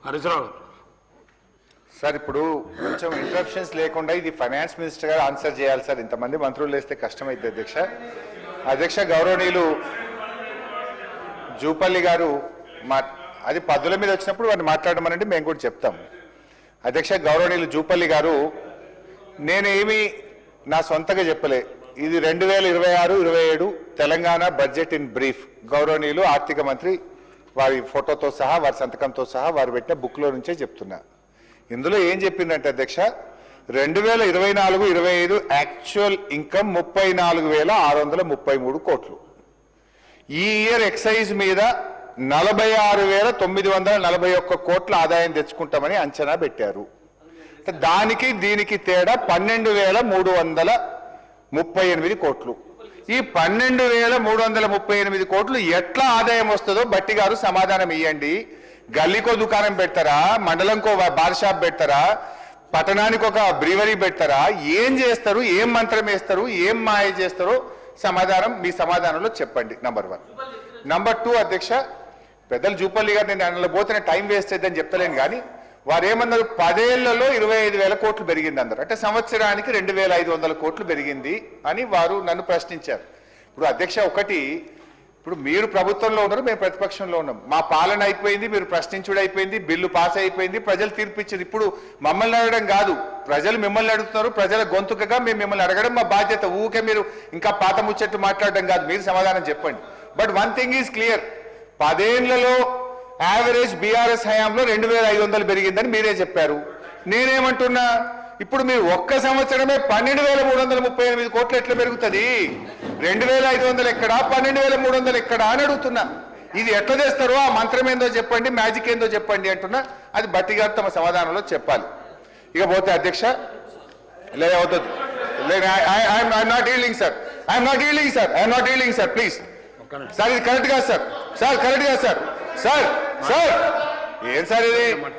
Harish Rao sir ఇప్పుడు కొంచెం interruptions లేకుండా ఇది ఫైనాన్స్ మినిస్టర్ గారు ఆన్సర్ చేయాలి సార్. ఇంతమంది మంత్రులు వేస్తే కష్టమైంది అధ్యక్ష. అధ్యక్ష గౌరవనీయులు జూపల్లి గారు అది పద్దుల మీద వచ్చినప్పుడు వారిని మాట్లాడమనండి, మేము కూడా చెప్తాం. అధ్యక్ష గౌరవనీయులు జూపల్లి గారు నేనేమి నా సొంతగా చెప్పలే, ఇది 2026-27 తెలంగాణ బడ్జెట్ ఇన్ బ్రీఫ్ గౌరవనీయులు ఆర్థిక మంత్రి వారి ఫోటోతో సహా వారి సంతకంతో సహా వారు పెట్టిన బుక్లో నుంచే చెప్తున్నా. ఇందులో ఏం చెప్పిందంటే అధ్యక్ష 2024-25 యాక్చువల్ ఇన్కమ్ 34,633 కోట్లు. ఈ ఇయర్ ఎక్సైజ్ మీద 46,941 కోట్ల ఆదాయం తెచ్చుకుంటామని అంచనా పెట్టారు. దానికి దీనికి తేడా 12,338 కోట్లు. ఈ 12,338 కోట్లు ఎట్లా ఆదాయం వస్తుందో బట్టి గారు సమాధానం ఇవ్వండి. గల్లీకో దుకాణం పెడతారా, మండలంకో బార్ షాప్ పెడతారా, పట్టణానికి ఒక బ్రీవరీ పెడతారా, ఏం చేస్తారు, ఏం మంత్రం వేస్తారు, ఏం మాయ చేస్తారో సమాధానం మీ సమాధానంలో చెప్పండి. నంబర్ 1. నంబర్ 2 అధ్యక్ష పెద్దలు జూపల్లి గారు నేను అందులో పోతే టైం వేస్ట్ అయిద్దని చెప్తలేను, కానీ వారు ఏమన్నారు 10 ఏళ్లలో 25,000 కోట్లు పెరిగింది అన్నారు. అంటే సంవత్సరానికి 2,500 కోట్లు పెరిగింది అని వారు నన్ను ప్రశ్నించారు. ఇప్పుడు అధ్యక్ష ఒకటి, ఇప్పుడు మీరు ప్రభుత్వంలో ఉన్నారు, మేము ప్రతిపక్షంలో ఉన్నాం. మా పాలన అయిపోయింది, మీరు ప్రశ్నించుడు అయిపోయింది, బిల్లు పాస్ అయిపోయింది, ప్రజలు తీర్పు ఇచ్చారు. ఇప్పుడు మమ్మల్ని అడగడం కాదు, ప్రజలు మిమ్మల్ని అడుగుతున్నారు. ప్రజల గొంతుకగా మేము మిమ్మల్ని అడగడం మా బాధ్యత. ఊకే మీరు ఇంకా పాత ముచ్చట్లు మాట్లాడడం కాదు, మీరు సమాధానం చెప్పండి. But one thing is clear, 10 ఏళ్లలో యావరేజ్ బీఆర్ఎస్ హయాంలో 2,500 పెరిగిందని మీరే చెప్పారు. నేనేమంటున్నా, ఇప్పుడు మీరు ఒక్క సంవత్సరమే 12,338 కోట్లు ఎట్లా పెరుగుతుంది? 2,500 ఎక్కడా, 12,300 ఎక్కడా అని అడుగుతున్నా. ఇది ఎట్లా చేస్తారో ఆ మంత్రం ఏందో చెప్పండి, మ్యాజిక్ ఏందో చెప్పండి అంటున్నా. అది బట్టి గారు తమ సమాధానంలో చెప్పాలి. ఇక పోతే అధ్యక్ష అవుతుంది I'm not yielding sir, I'm not yielding sir, I'm not yielding sir, please sir. ఇది కరెక్ట్ కాదు సార్, సార్ కరెక్ట్ కాదు సార్, సార్ సార్ ఏం సార్ ఇది?